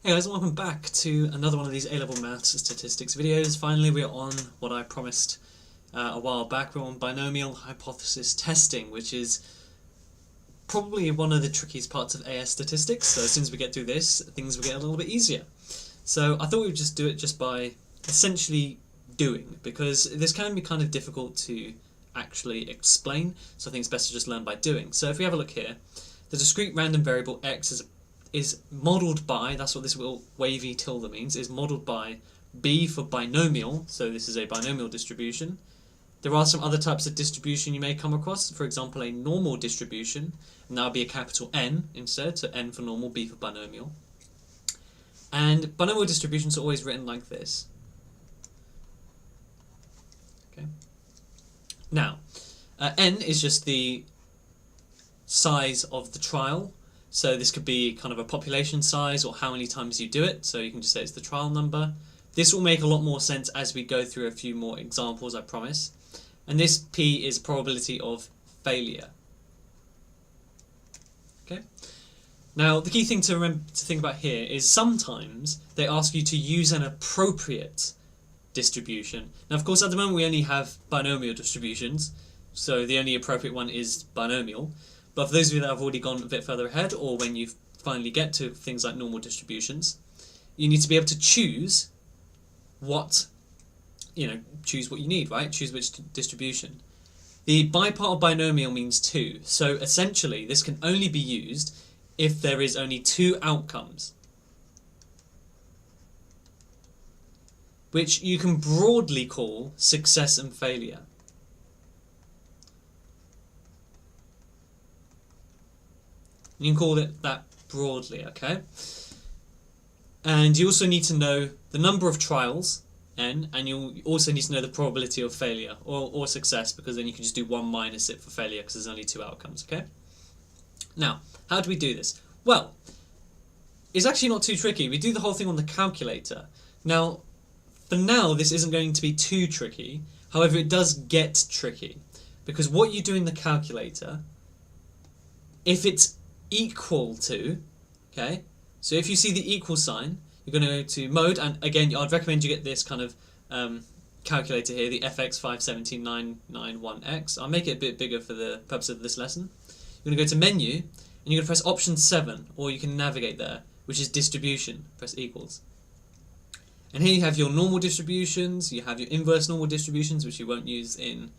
Hey guys, welcome back to another one of these A-level maths statistics videos. Finally, we're on what I promised a while back. We're on binomial hypothesis testing, which is probably one of the trickiest parts of AS statistics. So as soon as we get through this, things will get a little bit easier. So I thought we would just do it just by essentially doing, because this can be kind of difficult to actually explain. So I think it's best to just learn by doing. So if we have a look here, the discrete random variable x is modelled by, that's what this little wavy tilde means, is modelled by b for binomial, so this is a binomial distribution. There are some other types of distribution you may come across, for example a normal distribution, and that would be a capital N instead, so N for normal, B for binomial. And binomial distributions are always written like this. Okay. Now, N is just the size of the trial. So this could be kind of a population size or how many times you do it. So you can just say it's the trial number. This will make a lot more sense as we go through a few more examples, I promise. And this P is probability of failure. Okay. Now the key thing to think about here is sometimes they ask you to use an appropriate distribution. Now of course at the moment we only have binomial distributions, so the only appropriate one is binomial. But for those of you that have already gone a bit further ahead, or when you finally get to things like normal distributions, you need to be able to choose what, choose what you need, right? Choose which distribution. The by part of binomial means 2, so essentially this can only be used if there is only 2 outcomes, which you can broadly call success and failure. You can call it that broadly, okay? And you also need to know the number of trials, n, and you also need to know the probability of failure or success, because then you can just do 1 minus it for failure because there's only 2 outcomes, okay? Now, how do we do this? Well, it's actually not too tricky. We do the whole thing on the calculator. Now, for now, this isn't going to be too tricky. However, it does get tricky, because what you do in the calculator, if it's equal to, okay, so if you see the equal sign, you're going to go to mode, and again I'd recommend you get this kind of calculator here, the FX517991X. I'll make it a bit bigger for the purpose of this lesson. You're going to go to menu and you're going to press option 7, or you can navigate there, which is distribution. Press equals, and here you have your normal distributions, you have your inverse normal distributions, which you won't use in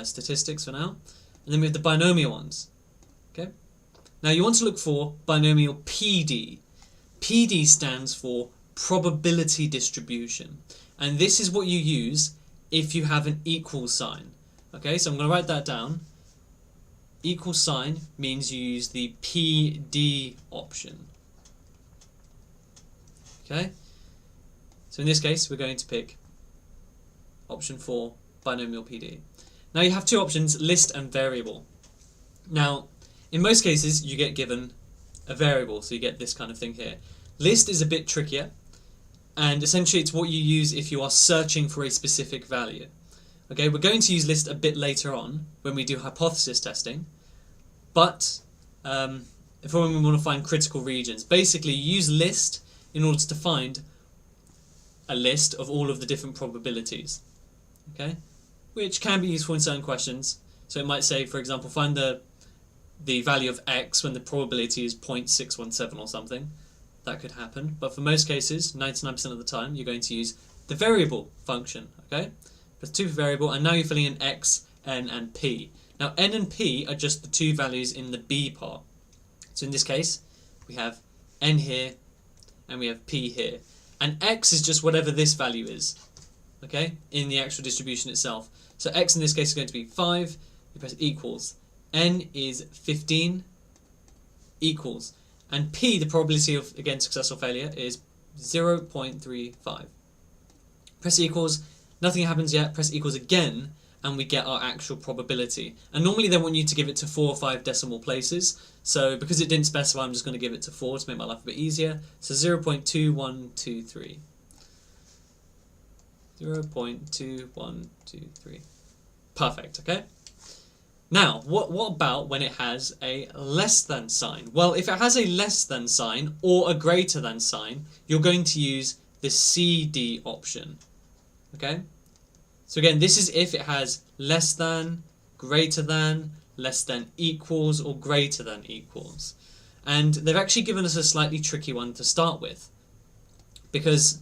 statistics for now, and then we have the binomial ones. Okay. Now you want to look for binomial PD. PD stands for probability distribution, and this is what you use if you have an equal sign. Okay, so I'm going to write that down. Equal sign means you use the PD option. Okay, so in this case we're going to pick option 4, binomial PD. Now you have 2 options, list and variable. Now in most cases you get given a variable, so you get this kind of thing here. List is a bit trickier, and essentially it's what you use if you are searching for a specific value. Okay, we're going to use list a bit later on when we do hypothesis testing, but if when we want to find critical regions, basically you use list in order to find a list of all of the different probabilities, okay, which can be useful in certain questions. So it might say, for example, find the value of x when the probability is 0.617 or something. That could happen, but for most cases, 99% of the time, you're going to use the variable function, okay? Press 2 for variable, and now you're filling in x, n, and p. Now, n and p are just the 2 values in the b part. So in this case, we have n here, and we have p here. And x is just whatever this value is, okay, in the actual distribution itself. So x in this case is going to be 5, you press equals. N is 15, equals, and P, the probability of, again, success or failure, is 0.35. Press equals, nothing happens yet, press equals again, and we get our actual probability. And normally they want you to give it to 4 or 5 decimal places, so because it didn't specify, I'm just going to give it to 4 to make my life a bit easier. So 0.2123. 0.2123. Perfect, okay? Now, what about when it has a less than sign? Well, if it has a less than sign or a greater than sign, you're going to use the CD option. Okay? So again, this is if it has less than, greater than, less than equals, or greater than equals. And they've actually given us a slightly tricky one to start with. Because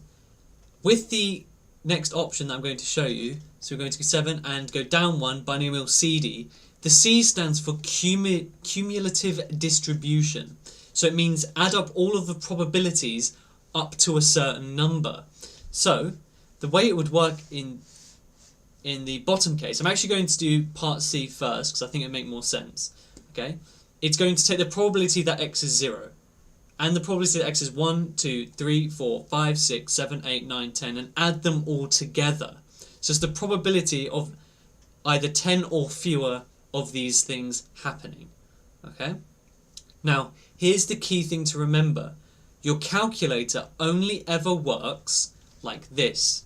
with the next option that I'm going to show you, so we're going to go 7 and go down 1, binomial CD, the C stands for cumulative distribution. So it means add up all of the probabilities up to a certain number. So the way it would work in the bottom case, I'm actually going to do part C first because I think it makes more sense. Okay, it's going to take the probability that x is 0 and the probability that x is 1, 2, 3, 4, 5, 6, 7, 8, 9, 10 and add them all together. So it's the probability of either 10 or fewer of these things happening. Okay? Now, here's the key thing to remember. Your calculator only ever works like this.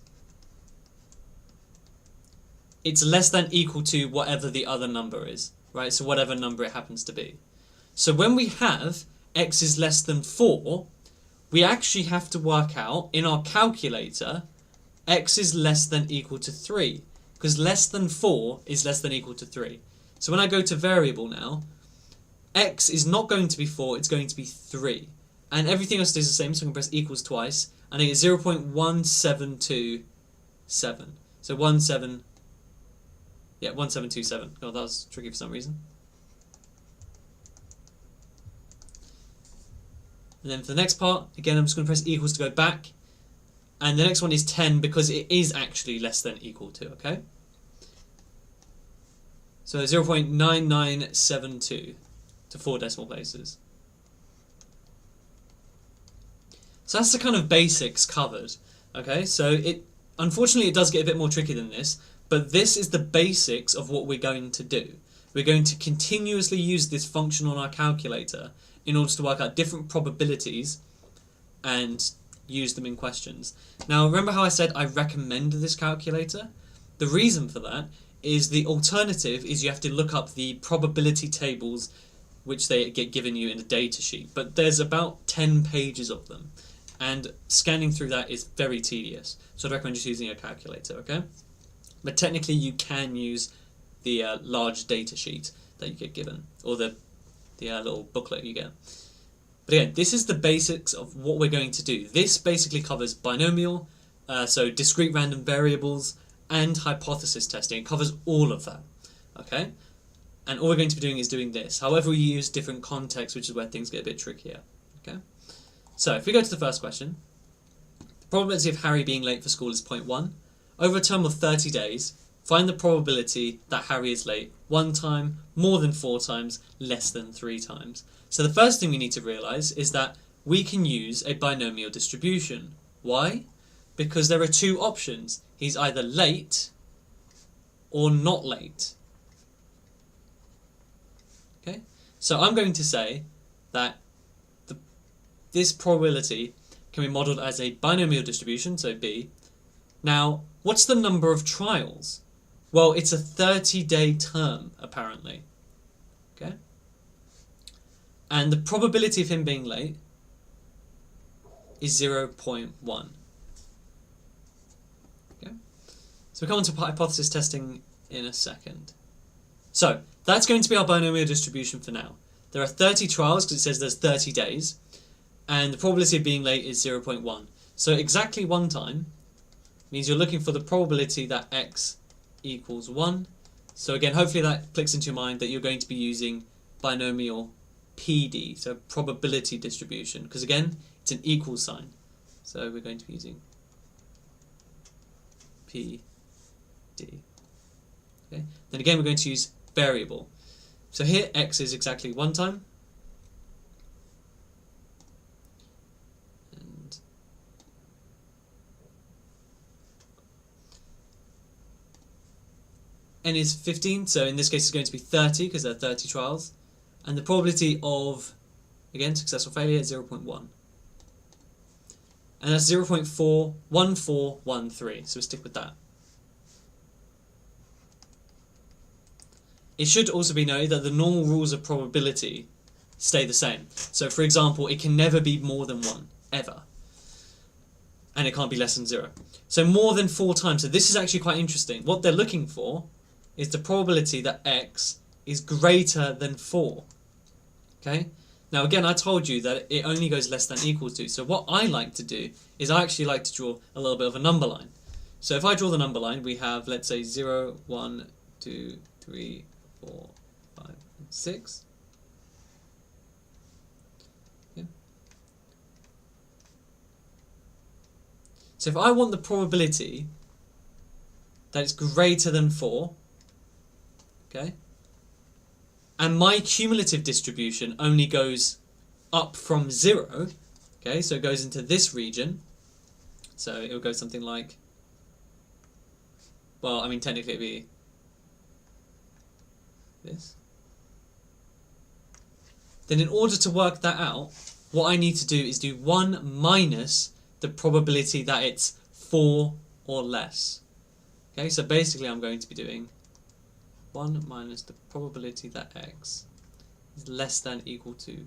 It's less than equal to whatever the other number is, right? So whatever number it happens to be. So when we have x is less than 4, we actually have to work out in our calculator x is less than equal to 3, because less than 4 is less than equal to 3. So when I go to variable now, x is not going to be 4, it's going to be 3. And everything else stays the same, so I can press equals twice, and I get 0.1727. So 1727. Oh, that was tricky for some reason. And then for the next part, again, I'm just going to press equals to go back. And the next one is 10 because it is actually less than equal to, okay? So 0.9972 to 4 decimal places. So that's the kind of basics covered, okay? So unfortunately it does get a bit more tricky than this, but this is the basics of what we're going to do. We're going to continuously use this function on our calculator in order to work out different probabilities and use them in questions. Now, remember how I said I recommend this calculator? The reason for that is the alternative is you have to look up the probability tables which they get given you in a data sheet, but there's about 10 pages of them, and scanning through that is very tedious, so I'd recommend just using a calculator, okay? But technically you can use the large data sheet that you get given, or the little booklet you get. But again, this is the basics of what we're going to do. This basically covers binomial, so discrete random variables, and hypothesis testing. It covers all of that, okay? And all we're going to be doing is doing this. However, we use different contexts, which is where things get a bit trickier, okay? So if we go to the first question, the probability of Harry being late for school is 0.1. Over a term of 30 days, find the probability that Harry is late 1 time, more than 4 times, less than 3 times. So the first thing we need to realise is that we can use a binomial distribution. Why? Because there are 2 options. He's either late or not late. Okay? So I'm going to say that this probability can be modelled as a binomial distribution, so B. Now, what's the number of trials? Well, it's a 30-day term, apparently. Okay? And the probability of him being late is 0.1. Okay? So we'll come on to hypothesis testing in a second. So, that's going to be our binomial distribution for now. There are 30 trials, because it says there's 30 days, and the probability of being late is 0.1. So exactly 1 time means you're looking for the probability that x equals 1. So again, hopefully that clicks into your mind that you're going to be using binomial PD, so probability distribution, because again, it's an equal sign. So we're going to be using PD. Okay. Then again, we're going to use variable. So here, x is exactly 1 time. N is 15, so in this case it's going to be 30 because there are 30 trials. And the probability of, again, successful failure is 0.1. And that's 0.41413, so we stick with that. it should also be noted that the normal rules of probability stay the same. So for example, it can never be more than 1, ever. And it can't be less than 0. So more than 4 times. So this is actually quite interesting. What they're looking for is the probability that x is greater than 4. Okay? Now again, I told you that it only goes less than equal to. So what I like to do is I actually like to draw a little bit of a number line. So if I draw the number line, we have, let's say, 0, 1, 2, 3, 4, 5, and 6. Yeah. So if I want the probability that it's greater than 4, okay, and my cumulative distribution only goes up from 0, okay, so it goes into this region, so it will go something like, well, I mean, technically it'd be this. Then in order to work that out, what I need to do is do 1 minus the probability that it's 4 or less. Okay, so basically I'm going to be doing 1 minus the probability that x is less than equal to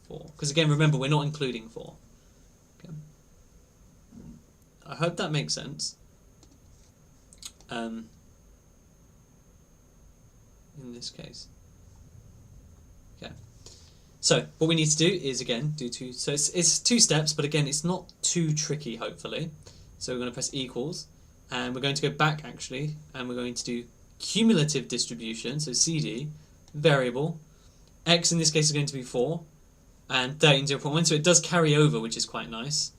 4. Because again, remember, we're not including 4. Okay. I hope that makes sense. In this case. Okay. So what we need to do is again do 2. So it's 2 steps, but again it's not too tricky, hopefully. So we're going to press equals, and we're going to go back actually, and we're going to do cumulative distribution. So CD variable x in this case is going to be 4, and 13 0.1. So it does carry over, which is quite nice.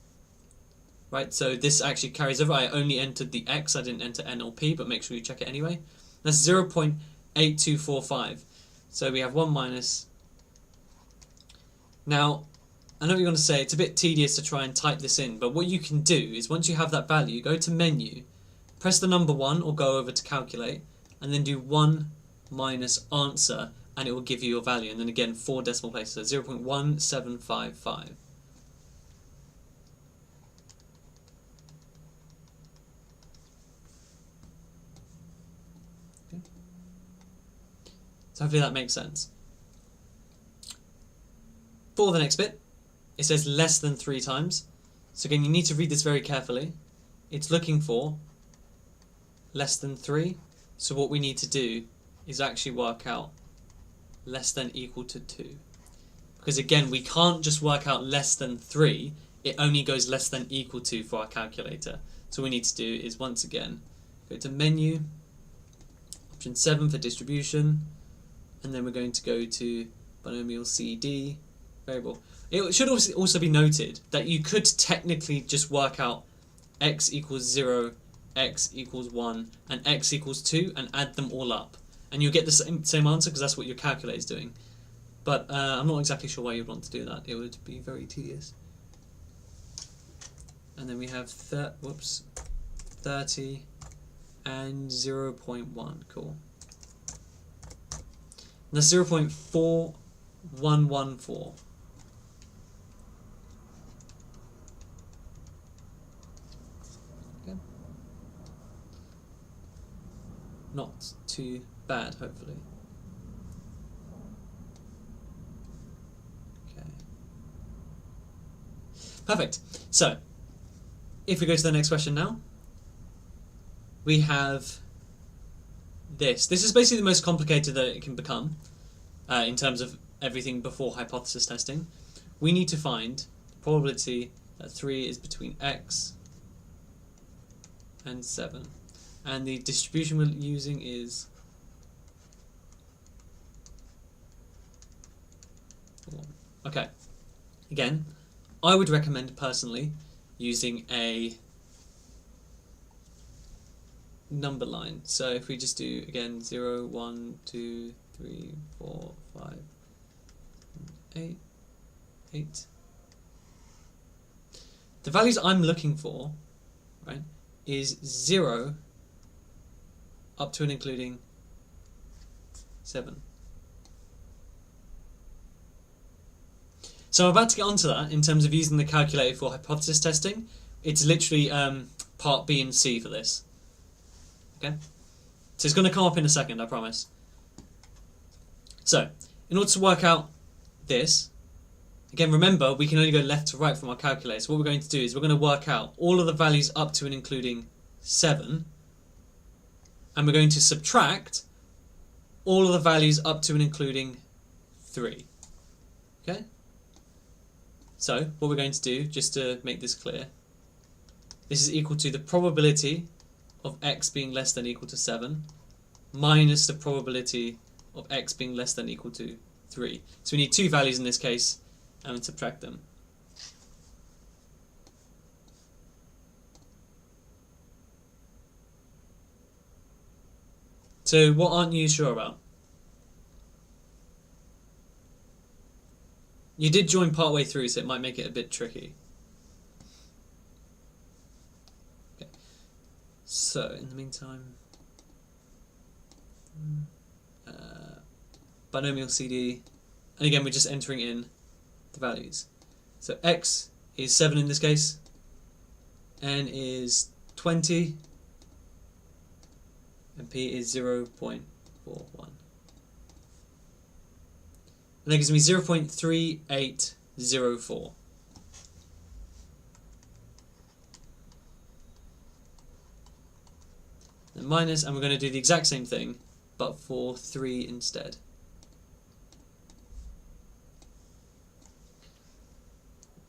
Right, so this actually carries over. I only entered the x, I didn't enter n or p, but make sure you check it anyway. That's 0.8245. So we have 1 minus. Now, I know what you're going to say, it's a bit tedious to try and type this in, but what you can do is once you have that value, go to menu, press the number 1 or go over to calculate, and then do 1 minus answer, and it will give you your value. And then again, 4 decimal places, so 0.1755. So hopefully that makes sense. For the next bit, it says less than 3 times. So again, you need to read this very carefully. It's looking for less than 3. So what we need to do is actually work out less than equal to 2. Because again, we can't just work out less than 3. It only goes less than equal to for our calculator. So what we need to do is once again, go to menu, option 7 for distribution, and then we're going to go to binomial CD variable. It should also be noted that you could technically just work out x equals 0, x equals 1, and x equals 2 and add them all up. And you'll get the same answer because that's what your calculator is doing. But I'm not exactly sure why you'd want to do that. It would be very tedious. And then we have 30 and 0.1. Cool. And that's 0.4114. Okay. Not too bad, hopefully. Okay. Perfect. So, if we go to the next question now, we have this. This is basically the most complicated that it can become in terms of everything before hypothesis testing. We need to find the probability that 3 is between x and 7. And the distribution we're using is 4. Okay. Again, I would recommend personally using a number line. So if we just do again 0, 1, 2, 3, 4, 5, 8, 8. The values I'm looking for, right, is 0 up to and including 7. So I'm about to get onto that in terms of using the calculator for hypothesis testing. It's literally part B and C for this. Okay? So it's going to come up in a second, I promise. So, in order to work out this, again, remember, we can only go left to right from our calculator. So what we're going to do is we're going to work out all of the values up to and including 7, and we're going to subtract all of the values up to and including 3. Okay? So, what we're going to do, just to make this clear, this is equal to the probability of x being less than or equal to 7 minus the probability of x being less than or equal to 3. So we need two values in this case, and subtract them. So what aren't you sure about? You did join partway through, so it might make it a bit tricky. Okay. So in the meantime, binomial CD, and again we're just entering in the values. So x is 7 in this case, n is 20, and p is 0.41. And that gives me 0.3804. And minus, and we're going to do the exact same thing, but for 3 instead.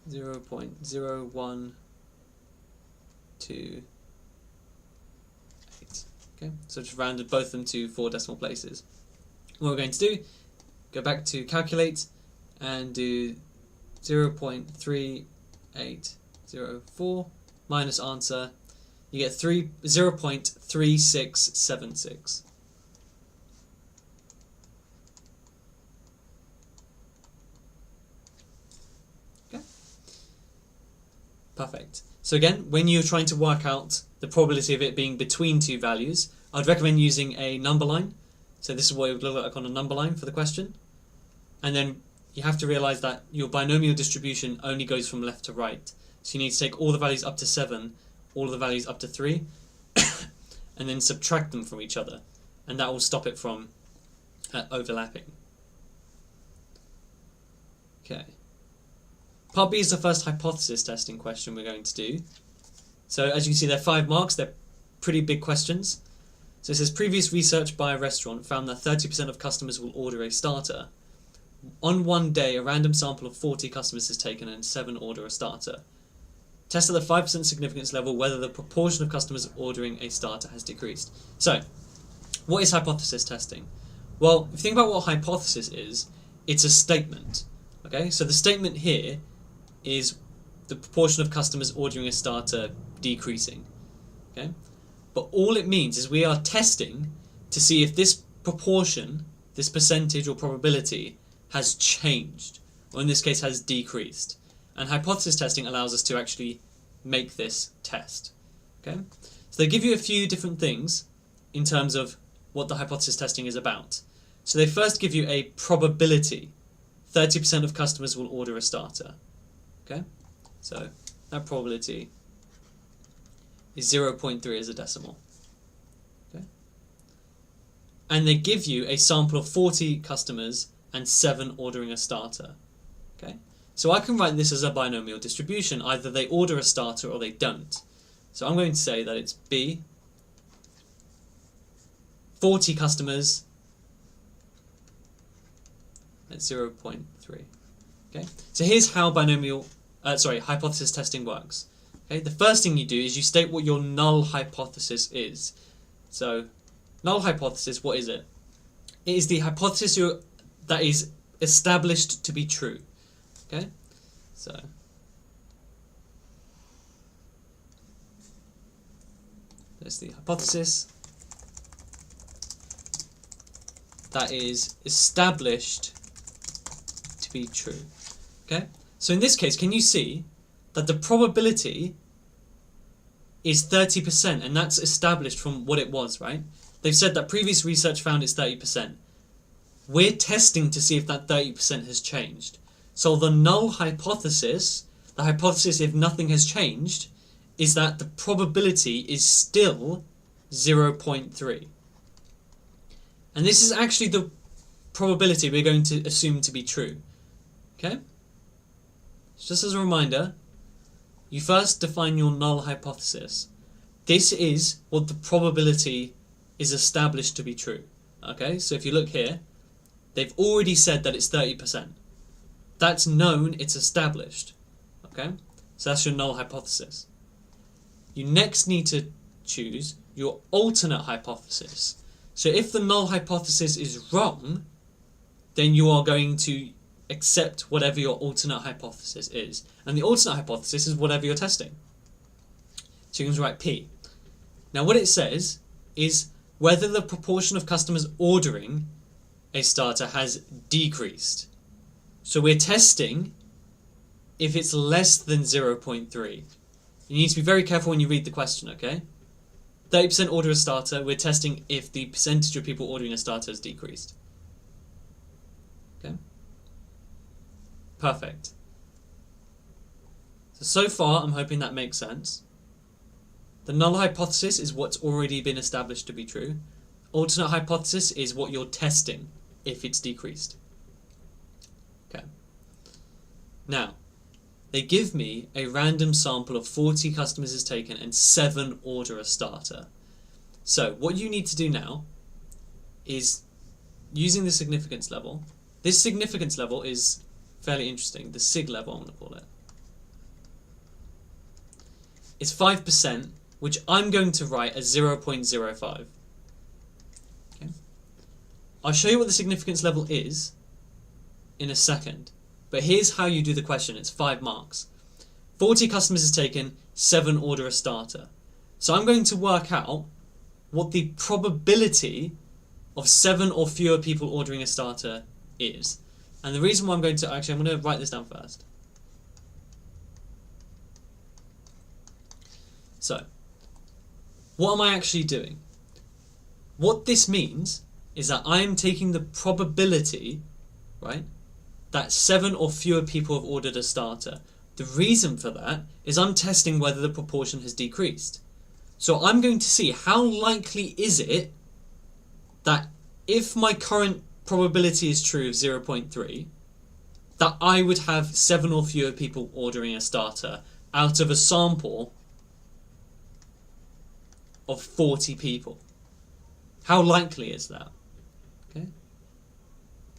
Zero point 0.0128. Okay, so just rounded both of them to 4 decimal places. What we're going to do, go back to calculate and do 0.3804 minus answer. You get 0.3676. Okay. Perfect. So again, when you're trying to work out the probability of it being between two values, I'd recommend using a number line. So this is what it would look like on a number line for the question. And then you have to realize that your binomial distribution only goes from left to right. So you need to take all the values up to 7, all of the values up to 3, and then subtract them from each other. And that will stop it from overlapping. Okay. Part B is the first hypothesis testing question we're going to do. So as you can see, there are 5 marks. They're pretty big questions. So it says, previous research by a restaurant found that 30% of customers will order a starter. On one day, a random sample of 40 customers is taken and 7 order a starter. Test at the 5% significance level whether the proportion of customers ordering a starter has decreased. So, what is hypothesis testing? Well, if you think about what hypothesis is, it's a statement. Okay, so the statement here is the proportion of customers ordering a starter decreasing. Okay, but all it means is we are testing to see if this proportion, this percentage or probability, has changed, or in this case has decreased. And hypothesis testing allows us to actually make this test. Okay, so they give you a few different things in terms of what the hypothesis testing is about. So they first give you a probability. 30% of customers will order a starter. Okay, so that probability is 0.3 as a decimal. Okay, and they give you a sample of 40 customers and 7 ordering a starter. Okay, so I can write this as a binomial distribution. Either they order a starter or they don't. So I'm going to say that it's B, 40 customers at 0.3. Okay, so here's how hypothesis testing works. Okay, the first thing you do is you state what your null hypothesis is. So, null hypothesis, what is it? It is the hypothesis that is established to be true. Okay, so there's the hypothesis that is established to be true. Okay, so in this case, can you see that the probability is 30%, and that's established from what it was, right? They've said that previous research found it's 30%. We're testing to see if that 30% has changed. So the null hypothesis, the hypothesis if nothing has changed, is that the probability is still 0.3. And this is actually probability we're going to assume to be true. Okay? Just as a reminder, you first define your null hypothesis. This is what the probability is established to be true. Okay, so if you look here, they've already said that it's 30%. That's known, it's established. Okay, so that's your null hypothesis. You next need to choose your alternate hypothesis. So if the null hypothesis is wrong, then you are going to accept whatever your alternate hypothesis is. And the alternate hypothesis is whatever you're testing. So you can write P. Now what it says is whether the proportion of customers ordering a starter has decreased. So we're testing if it's less than 0.3. You need to be very careful when you read the question, okay? 30% order a starter, we're testing if the percentage of people ordering a starter has decreased. Okay? Perfect. So far, I'm hoping that makes sense. The null hypothesis is what's already been established to be true. Alternate hypothesis is what you're testing if it's decreased. Okay. Now, they give me a random sample of 40 customers is taken and 7 order a starter. So what you need to do now is using the significance level. This significance level is fairly interesting. The sig level, I'm going to call it. It's 5%, which I'm going to write as 0.05. Okay. I'll show you what the significance level is in a second. But here's how you do the question. It's 5 marks. 40 customers is taken, 7 order a starter. So I'm going to work out what the probability of 7 or fewer people ordering a starter is. And the reason why I'm going to write this down first. So, what am I actually doing? What this means is that I am taking the probability, right, that 7 or fewer people have ordered a starter. The reason for that is I'm testing whether the proportion has decreased. So I'm going to see how likely is it that if my current probability is true of 0.3, that I would have 7 or fewer people ordering a starter out of a sample of 40 people. How likely is that? Okay.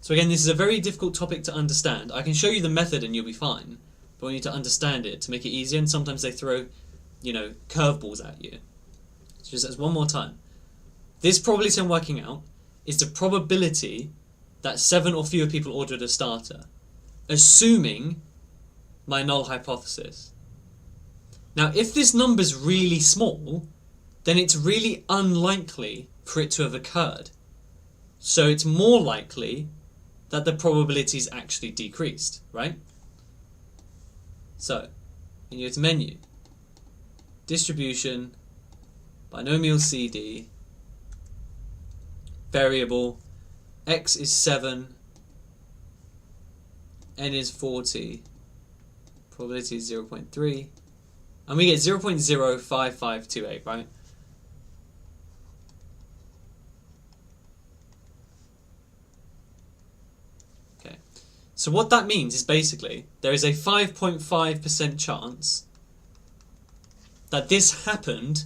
So again, this is a very difficult topic to understand. I can show you the method and you'll be fine, but we need to understand it to make it easier, and sometimes they throw, curveballs at you. So just as one more time. This probability I'm working out is the probability that 7 or fewer people ordered a starter, assuming my null hypothesis. Now, if this number's really small, then it's really unlikely for it to have occurred. So it's more likely that the probability is actually decreased, right? So, in your menu, distribution, binomial CD, variable, x is 7, n is 40, probability is 0.3, and we get 0.05528, right? So what that means is basically there is a 5.5% chance that this happened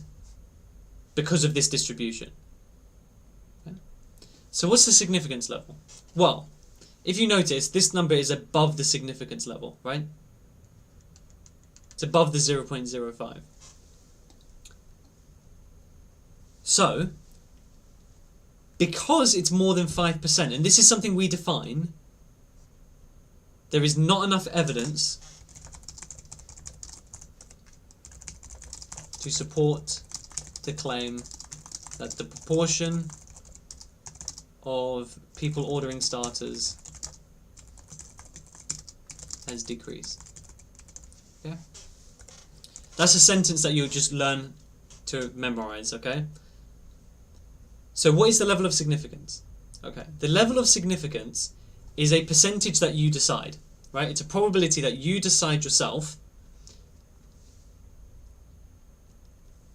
because of this distribution. Okay. So what's the significance level? Well, if you notice, this number is above the significance level, right? It's above the 0.05. So, because it's more than 5%, and this is something we define, there is not enough evidence to support the claim that the proportion of people ordering starters has decreased. Okay? That's a sentence that you'll just learn to memorize, okay? So what is the level of significance? Okay, the level of significance is a percentage that you decide, right? It's a probability that you decide yourself.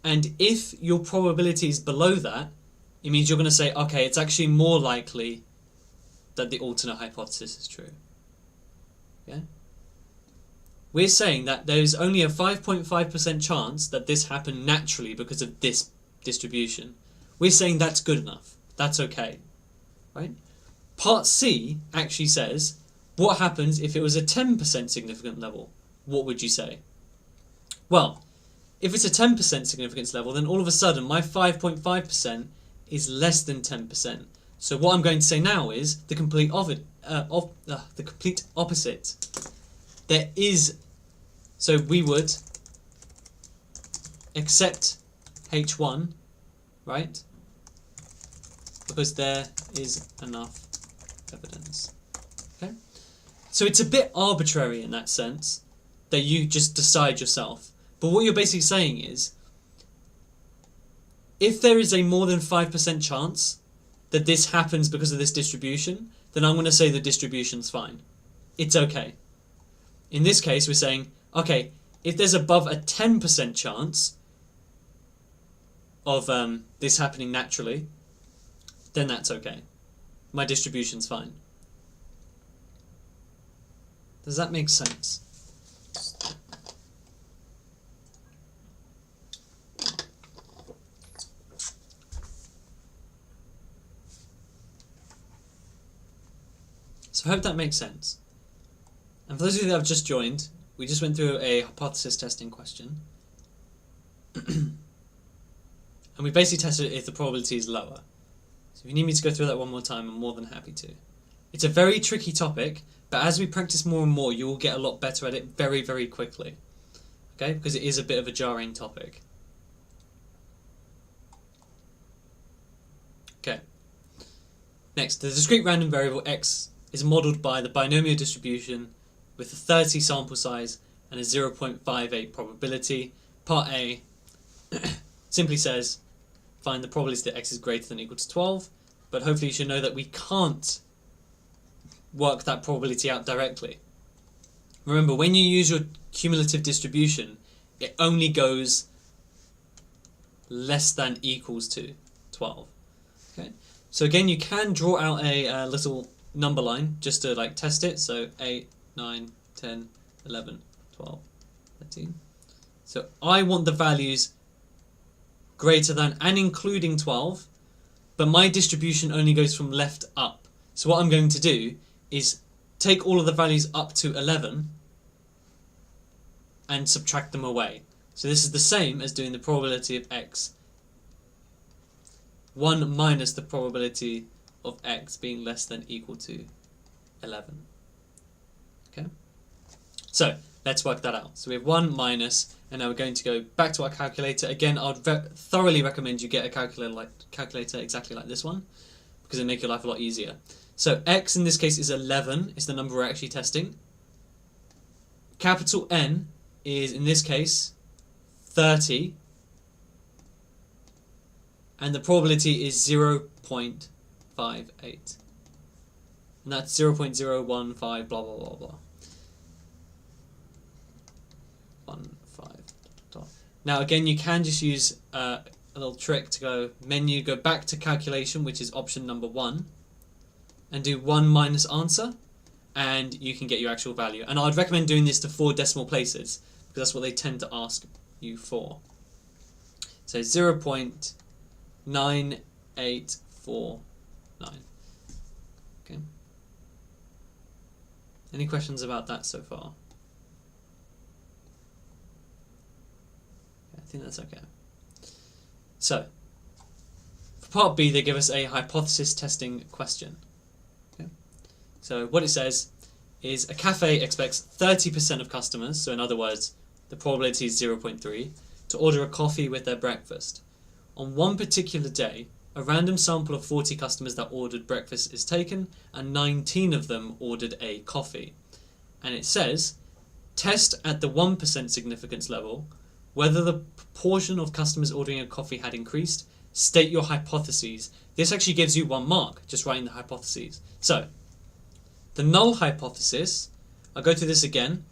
And if your probability is below that, it means you're going to say, okay, it's actually more likely that the alternate hypothesis is true. Yeah? We're saying that there's only a 5.5% chance that this happened naturally because of this distribution. We're saying that's good enough. That's okay. Right? Part C actually says, what happens if it was a 10% significant level? What would you say? Well, if it's a 10% significance level, then all of a sudden my 5.5% is less than 10%. So what I'm going to say now is the complete opposite. There is, so we would accept H1, right? Because there is enough evidence. Okay? So it's a bit arbitrary in that sense, that you just decide yourself. But what you're basically saying is, if there is a more than 5% chance that this happens because of this distribution, then I'm going to say the distribution's fine. It's okay. In this case, we're saying, okay, if there's above a 10% chance of this happening naturally, then that's okay. My distribution's fine. Does that make sense? So I hope that makes sense. And for those of you that have just joined, we just went through a hypothesis testing question. And we basically tested if the probability is lower. So if you need me to go through that one more time, I'm more than happy to. It's a very tricky topic, but as we practice more and more, you will get a lot better at it very, very quickly. Okay? Because it is a bit of a jarring topic. Okay. Next, the discrete random variable x is modelled by the binomial distribution with a 30 sample size and a 0.58 probability. Part A simply says, find the probability that x is greater than or equal to 12, but hopefully you should know that we can't work that probability out directly. Remember, when you use your cumulative distribution, it only goes less than equals to 12. Okay? So again, you can draw out a little number line just to like test it. So 8, 9, 10, 11, 12, 13. So I want the values greater than and including 12, but my distribution only goes from left up. So what I'm going to do is take all of the values up to 11 and subtract them away. So this is the same as doing the probability of x 1 minus the probability of x being less than or equal to 11. Okay? So let's work that out. So we have 1 minus, and now we're going to go back to our calculator. Again, I'd thoroughly recommend you get a calculator exactly like this one, because it'll make your life a lot easier. So x in this case is 11, is the number we're actually testing. Capital N is, in this case, 30. And the probability is 0.58. And that's 0.015 blah blah blah blah. 15. Now again, you can just use a little trick to go menu, go back to calculation, which is option number 1, and do 1 minus answer, and you can get your actual value. And I'd recommend doing this to 4 decimal places, because that's what they tend to ask you for. So 0.9849. Okay. Any questions about that so far? I think that's okay. So, for part B, they give us a hypothesis testing question. Okay. So what it says is a cafe expects 30% of customers, so in other words, the probability is 0.3, to order a coffee with their breakfast. On one particular day, a random sample of 40 customers that ordered breakfast is taken, and 19 of them ordered a coffee. And it says, test at the 1% significance level whether the proportion of customers ordering a coffee had increased. State your hypotheses. This actually gives you 1 mark, just writing the hypotheses. So, the null hypothesis, I'll go through this again,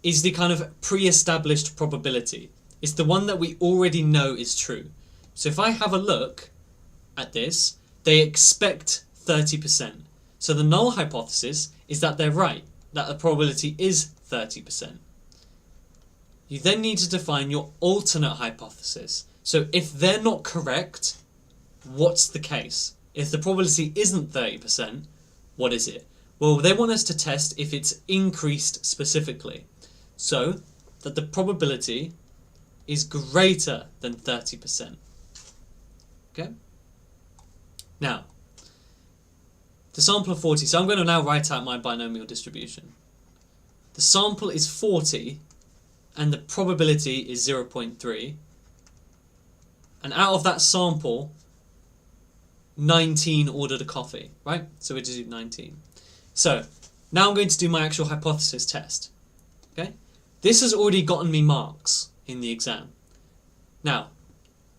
is the kind of pre-established probability. It's the one that we already know is true. So if I have a look at this, they expect 30%. So the null hypothesis is that they're right, that the probability is 30%. You then need to define your alternate hypothesis. So if they're not correct, what's the case? If the probability isn't 30%, what is it? Well, they want us to test if it's increased specifically. So that the probability is greater than 30%. Okay? Now, the sample of 40. So I'm going to now write out my binomial distribution. The sample is 40 and the probability is 0.3. And out of that sample, 19 ordered a coffee, right? So we just do 19. So now I'm going to do my actual hypothesis test. Okay? This has already gotten me marks in the exam. Now,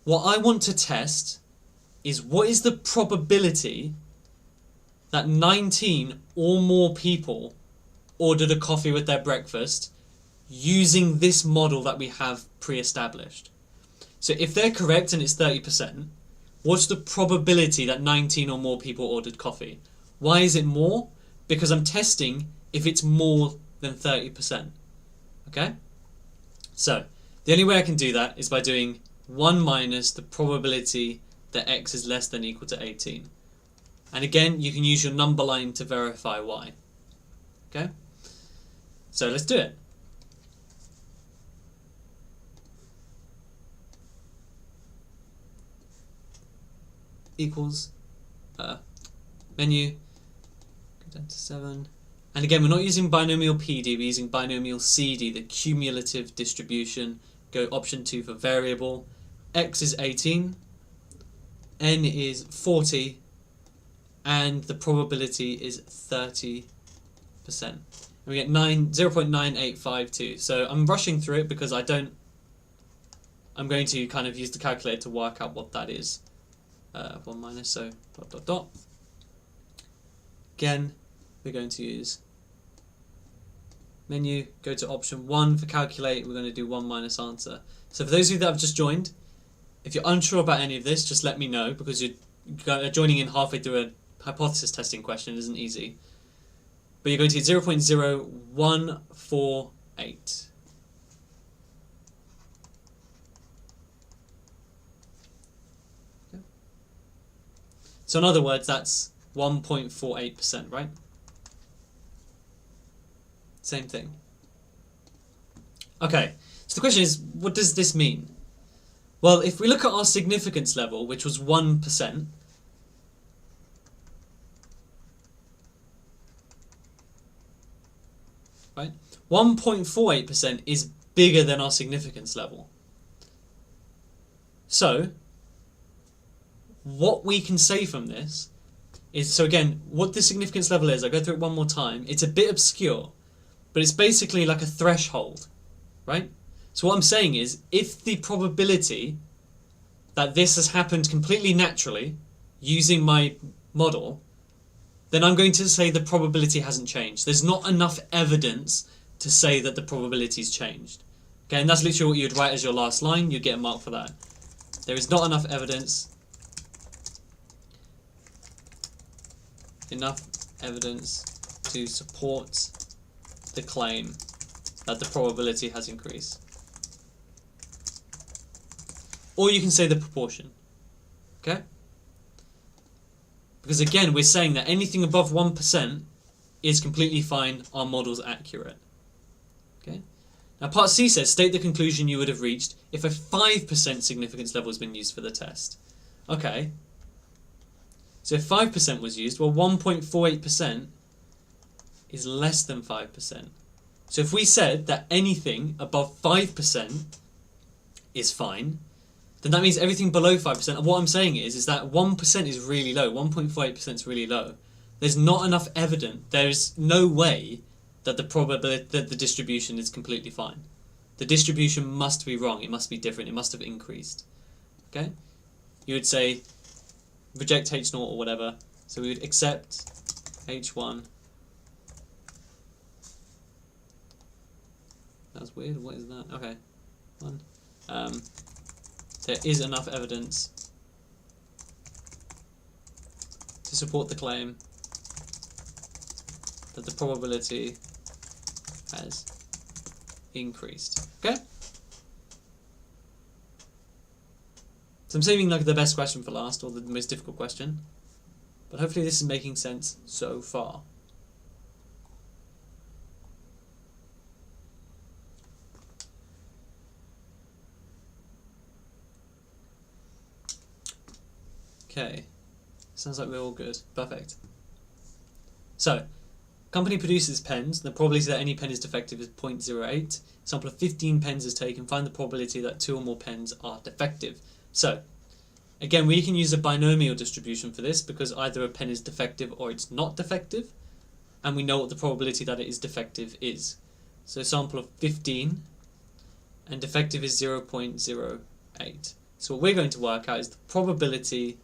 what I want to test is what is the probability that 19 or more people ordered a coffee with their breakfast using this model that we have pre-established. So if they're correct and it's 30%, what's the probability that 19 or more people ordered coffee? Why is it more? Because I'm testing if it's more than 30%. Okay? So, the only way I can do that is by doing 1 minus the probability that x is less than or equal to 18. And again, you can use your number line to verify why. Okay? So let's do it. Equals menu, go down to 7. And again, we're not using binomial PD, we're using binomial CD, the cumulative distribution. Go option 2 for variable. X is 18, N is 40, and the probability is 30%. And we get 0.9852. So I'm rushing through it because I'm going to kind of use the calculator to work out what that is. 1 minus, so ... Again, we're going to use menu, go to option 1 for calculate, we're going to do 1 minus answer. So for those of you that have just joined, if you're unsure about any of this, just let me know, because you're joining in halfway through a hypothesis testing question isn't easy. But you're going to get 0.0148. So in other words, that's 1.48%, right? Same thing. Okay, so the question is, what does this mean? Well, if we look at our significance level, which was 1%, right? 1.48% is bigger than our significance level. So, what we can say from this is, so again, what the significance level is, I'll go through it one more time. It's a bit obscure, but it's basically like a threshold, right? So what I'm saying is, if the probability that this has happened completely naturally using my model, then I'm going to say the probability hasn't changed. There's not enough evidence to say that the probability's changed. Okay, and that's literally what you'd write as your last line. You'd get a mark for that. There is not enough evidence. Enough evidence to support the claim that the probability has increased. Or you can say the proportion. Okay? Because again, we're saying that anything above 1% is completely fine, our model's accurate. Okay? Now part C says, state the conclusion you would have reached if a 5% significance level has been used for the test. Okay. So if 5% was used, well 1.48% is less than 5%. So if we said that anything above 5% is fine, then that means everything below 5%, and what I'm saying is that 1% is really low, 1.48% is really low. There's not enough evidence, there's no way that the probability that the distribution is completely fine. The distribution must be wrong, it must be different, it must have increased. Okay? You would say reject H0 or whatever, so we would accept H1. That's weird, what is that? Okay, 1. There is enough evidence to support the claim that the probability has increased. Okay? So I'm saving like the best question for last, or the most difficult question. But hopefully this is making sense so far. Okay, sounds like we're all good. Perfect. So, company produces pens. The probability that any pen is defective is 0.08. Sample of 15 pens is taken. Find the probability that 2 or more pens are defective. So, again, we can use a binomial distribution for this because either a pen is defective or it's not defective, and we know what the probability that it is defective is. So, sample of 15, and defective is 0.08. So what we're going to work out is the probability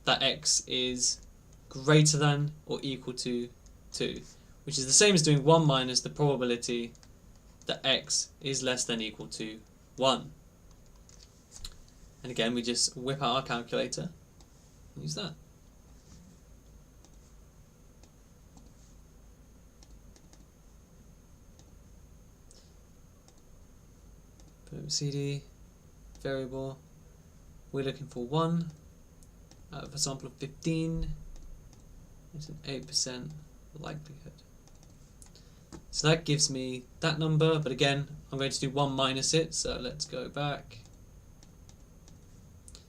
that x is greater than or equal to 2, which is the same as doing 1 minus the probability that x is less than or equal to 1. And again, we just whip out our calculator and use that. Boom, CD, variable. We're looking for 1 out of a sample of 15. It's an 8% likelihood. So that gives me that number, but again, I'm going to do 1 minus it, so let's go back.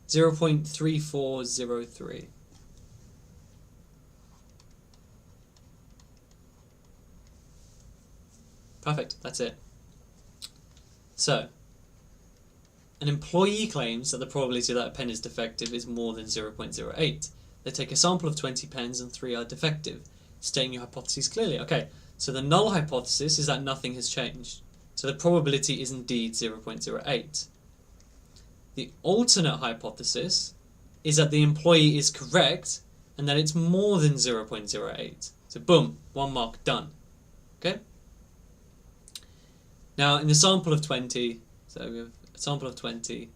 0.3403. Perfect, that's it. So, an employee claims that the probability that a pen is defective is more than 0.08. They take a sample of 20 pens and 3 are defective, stating your hypothesis clearly. Okay, so the null hypothesis is that nothing has changed. So the probability is indeed 0.08. The alternate hypothesis is that the employee is correct and that it's more than 0.08. So boom, 1 mark, done. Okay? Now in the sample of 20, so we have a sample of 20,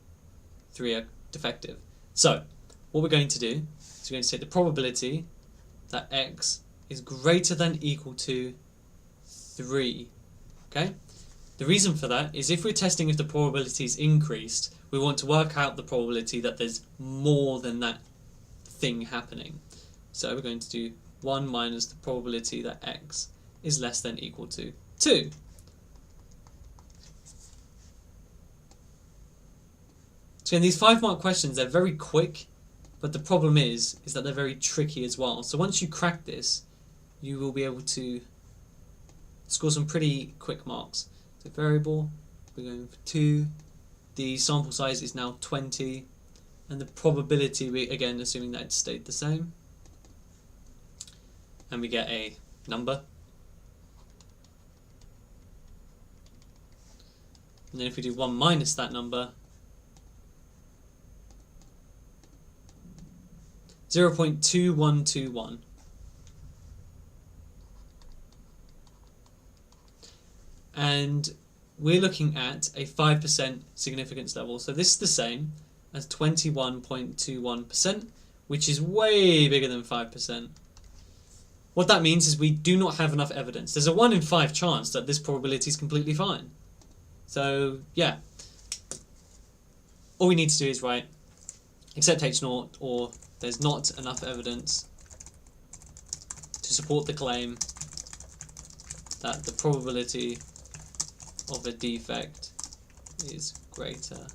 3 are defective. So what we're going to do is we're going to take the probability that x is greater than or equal to 3. Okay? The reason for that is if we're testing if the probability is increased, we want to work out the probability that there's more than that thing happening. So we're going to do 1 minus the probability that x is less than or equal to 2. So in these 5-mark questions, they're very quick, but the problem is that they're very tricky as well. So once you crack this, you will be able to score some pretty quick marks. So variable, we're going for 2. The sample size is now 20, and the probability, we again assuming that it stayed the same, and we get a number. And then if we do 1 minus that number, 0.2121. And we're looking at a 5% significance level. So this is the same as 21.21%, which is way bigger than 5%. What that means is we do not have enough evidence. There's a 1 in 5 chance that this probability is completely fine. So, yeah. All we need to do is write except H0, or there's not enough evidence to support the claim that the probability of a defect is greater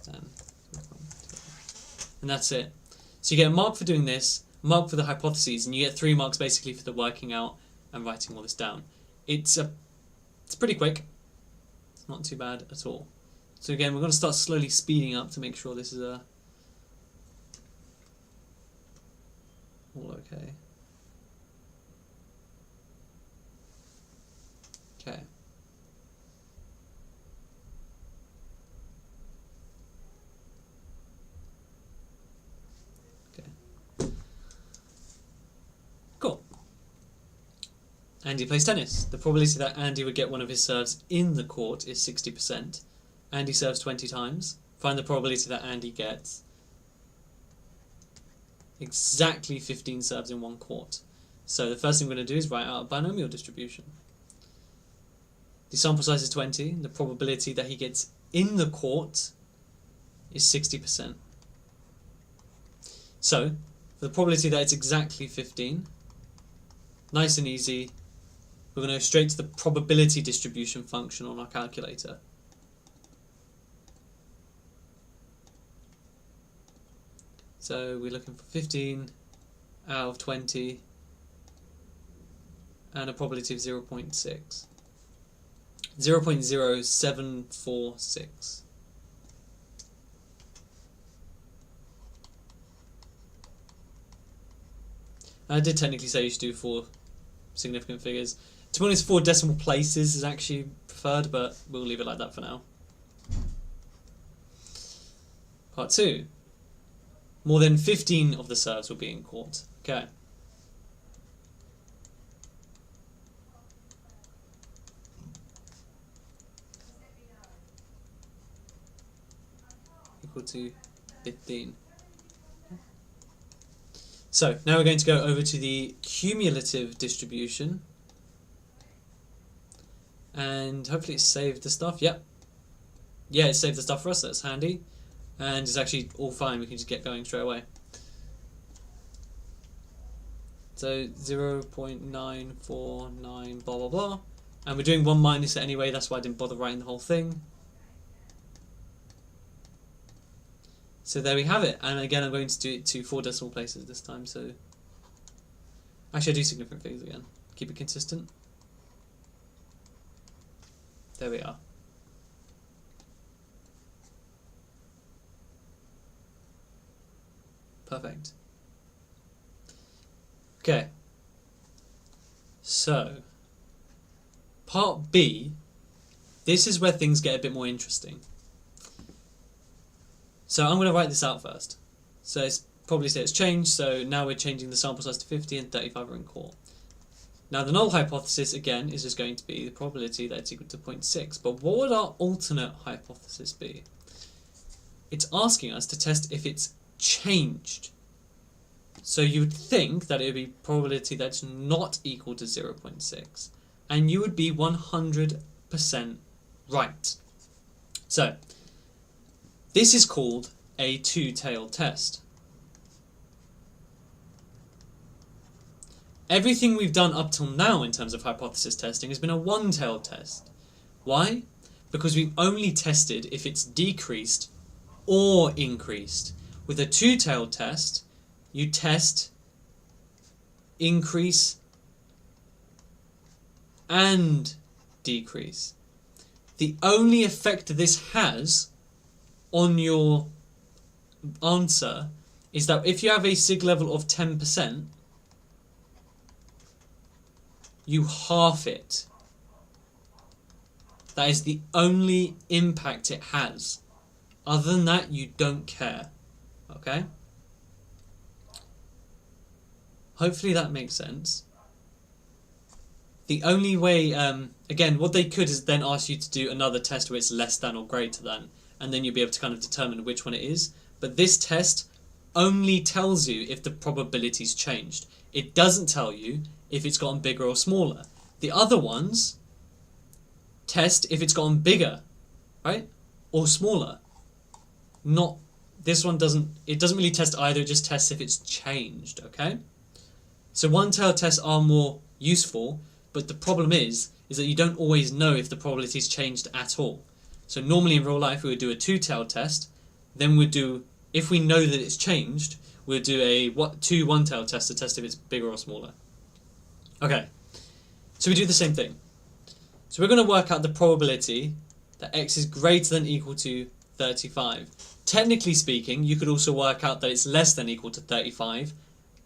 than 0.2. And that's it. So you get a mark for doing this, a mark for the hypotheses, and you get 3 marks basically for the working out and writing all this down. It's pretty quick. It's not too bad at all. So again, we're going to start slowly speeding up to make sure this is all okay. Okay. Cool. Andy plays tennis. The probability that Andy would get one of his serves in the court is 60%. Andy serves 20 times. Find the probability that Andy gets exactly 15 serves in one court. So the first thing we're going to do is write out a binomial distribution. The sample size is 20. The probability that he gets in the court is 60%. So, for the probability that it's exactly 15, nice and easy, we're going to go straight to the probability distribution function on our calculator. So we're looking for 15 out of 20 and a probability of 0.6. 0.0746. I did technically say you should do 4 significant figures. To be honest, 4 decimal places is actually preferred, but we'll leave it like that for now. Part 2. More than 15 of the serves will be in court. Okay. Equal to 15. So now we're going to go over to the cumulative distribution, and hopefully it's saved the stuff. Yep. Yeah, it saved the stuff for us. That's handy, and it's actually all fine. We can just get going straight away. So 0.949 blah blah blah, and we're doing 1 minus it anyway. That's why I didn't bother writing the whole thing. So there we have it, and again I'm going to do it to 4 decimal places this time, so actually I do significant figures again. Keep it consistent. There we are. Perfect. Okay. So, part B, this is where things get a bit more interesting. So I'm going to write this out first. So it's probably say it's changed, so now we're changing the sample size to 50 and 35 are in court. Now the null hypothesis, again, is just going to be the probability that it's equal to 0.6. But what would our alternate hypothesis be? It's asking us to test if it's changed. So you would think that it would be probability that's not equal to 0.6. And you would be 100% right. So this is called a two-tailed test. Everything we've done up till now in terms of hypothesis testing has been a one-tailed test. Why? Because we've only tested if it's decreased or increased. With a two-tailed test, you test increase and decrease. The only effect this has on your answer is that if you have a sig level of 10%, you half it. That is the only impact it has. Other than that, you don't care. Okay? Hopefully that makes sense. The only way, again, what they could is then ask you to do another test where it's less than or greater than, and then you'll be able to kind of determine which one it is. But this test only tells you if the probability's changed. It doesn't tell you if it's gotten bigger or smaller. The other ones test if it's gotten bigger, right? Or smaller. Not, this one doesn't, it doesn't really test either, it just tests if it's changed, okay? So one-tailed tests are more useful, but the problem is that you don't always know if the probability's changed at all. So normally in real life we would do a two-tailed test, then we'd do, if we know that it's changed, we'll do a two one-tailed tests to test if it's bigger or smaller. Okay, so we do the same thing. So we're going to work out the probability that x is greater than or equal to 35. Technically speaking, you could also work out that it's less than or equal to 35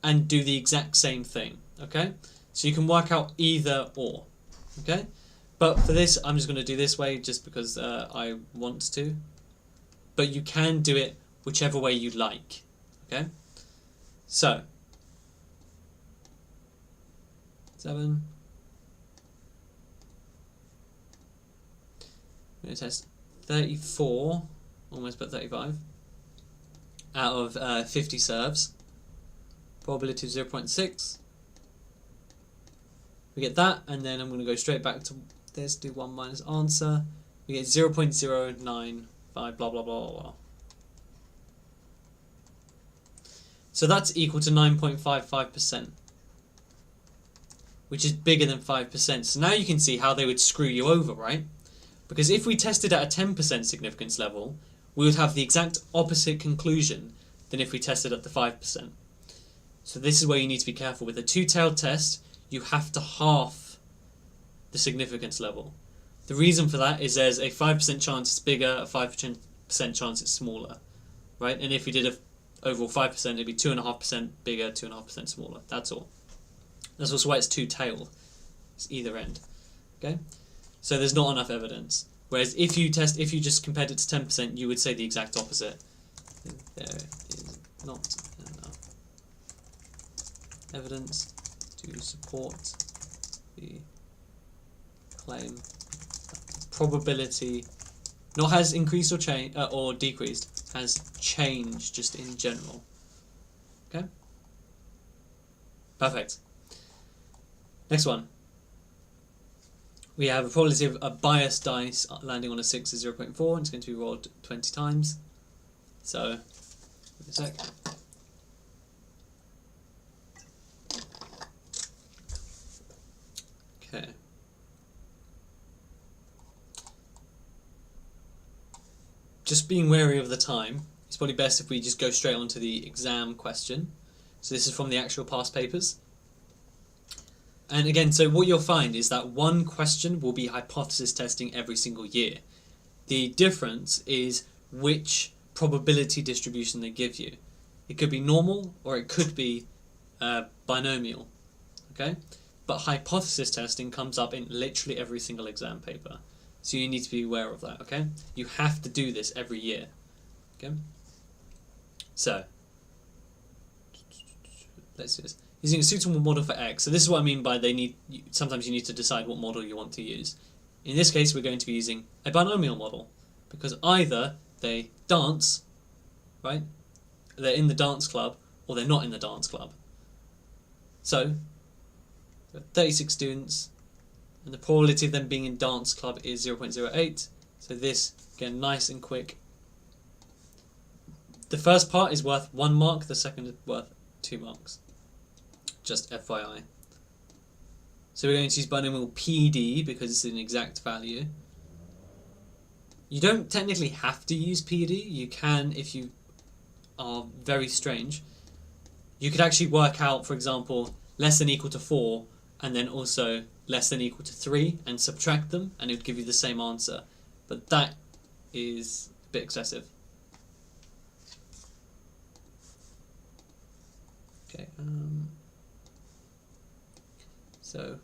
and do the exact same thing, okay? So you can work out either or, okay? But for this, I'm just going to do this way just because I want to. But you can do it whichever way you like, okay? So, 7. I'm going to test 34, almost put 35, out of 50 serves. Probability of 0.6. We get that, and then I'm going to go straight back to this, do 1 minus answer. We get 0.095, blah, blah, blah, blah, blah. So that's equal to 9.55%, which is bigger than 5%. So now you can see how they would screw you over, right? Because if we tested at a 10% significance level, we would have the exact opposite conclusion than if we tested at the 5%. So this is where you need to be careful. With a two-tailed test, you have to half the significance level. The reason for that is there's a 5% chance it's bigger, a 5% chance it's smaller, right? And if we did a overall 5%, it'd be 2.5% bigger, 2.5% smaller. That's all. That's also why it's two-tailed. It's either end. Okay? So there's not enough evidence. Whereas if you just compared it to 10%, you would say the exact opposite. There is not enough evidence to support the claim. Probability not has increased or changed or decreased, has changed just in general. Okay? Perfect. Next one. We have a probability of a biased dice landing on a 6 is 0.4, and it's going to be rolled 20 times. So, give me a sec. Okay. Just being wary of the time, it's probably best if we just go straight on to the exam question. So this is from the actual past papers. And again, so what you'll find is that one question will be hypothesis testing every single year. The difference is which probability distribution they give you. It could be normal or it could be binomial. Okay? But hypothesis testing comes up in literally every single exam paper. So you need to be aware of that, okay? You have to do this every year. Okay? So, let's do this. Using a suitable model for X. So this is what I mean by sometimes you need to decide what model you want to use. In this case, we're going to be using a binomial model, because either they dance, right? They're in the dance club, or they're not in the dance club. So, 36 students, and the probability of them being in dance club is 0.08. So this, again, nice and quick. The first part is worth 1 mark, the second is worth 2 marks. Just FYI. So we're going to use binomial PD because it's an exact value. You don't technically have to use PD. You can if you are very strange. You could actually work out, for example, less than equal to 4 and then also less than equal to 3 and subtract them, and it would give you the same answer. But that is a bit excessive. Okay. So,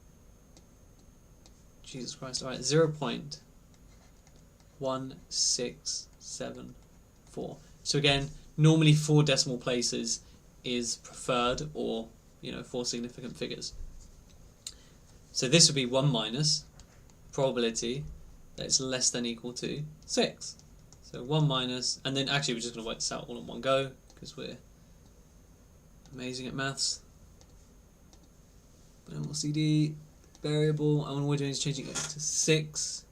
Jesus Christ, alright, 0.1674. So again, normally 4 decimal places is preferred, or, 4 significant figures. So this would be 1 minus probability that it's less than equal to 6. So 1 minus, and then actually we're just going to work this out all in one go, because we're amazing at maths. CD variable, and what we're doing is changing it to 6.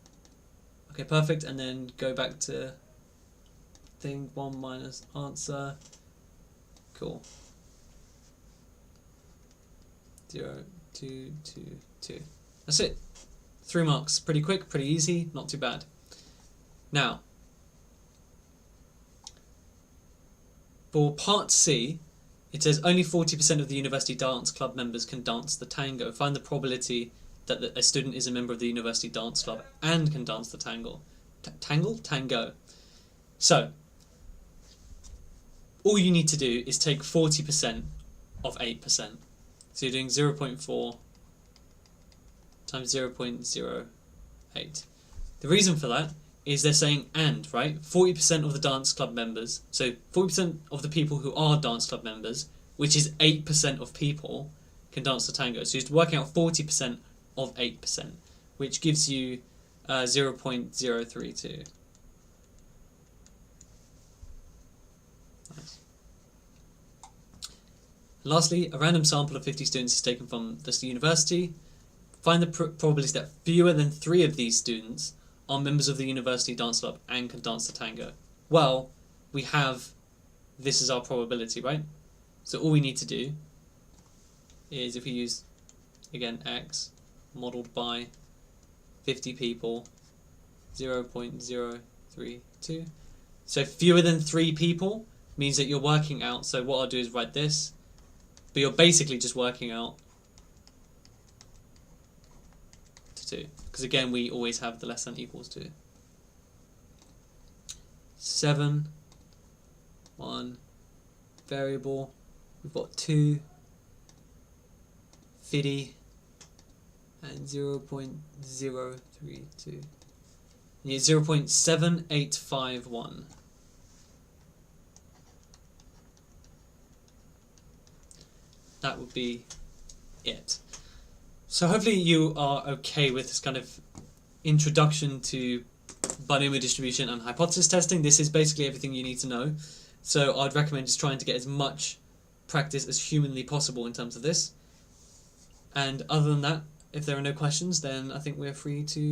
Okay, perfect, and then go back to thing 1 minus answer. Cool. 0, 2, 2, 2. That's it. 3 marks. Pretty quick, pretty easy, not too bad. Now, for part C, it says only 40% of the university dance club members can dance the tango. Find the probability that a student is a member of the university dance club and can dance the tango. Tango. So, all you need to do is take 40% of 8%. So you're doing 0.4 times 0.08. The reason for that is they're saying and, right? 40% of the dance club members, so 40% of the people who are dance club members, which is 8% of people, can dance the tango. So you're working out 40% of 8%, which gives you 0.032. Nice. Lastly, a random sample of 50 students is taken from this university. Find the probability that fewer than 3 of these students are members of the university dance club and can dance the tango. Well, we have, this is our probability, right? So all we need to do is, if we use, again, x modeled by 50 people, 0.032. So fewer than 3 people means that you're working out, so what I'll do is write this, but you're basically just working out to 2, because again we always have the less than equals to. 7, 1, variable, we've got 2, 50, and 0.032. You need 0.7851. That would be it. So hopefully you are okay with this kind of introduction to binomial distribution and hypothesis testing. This is basically everything you need to know. So I'd recommend just trying to get as much practice as humanly possible in terms of this. And other than that, if there are no questions, then I think we're free to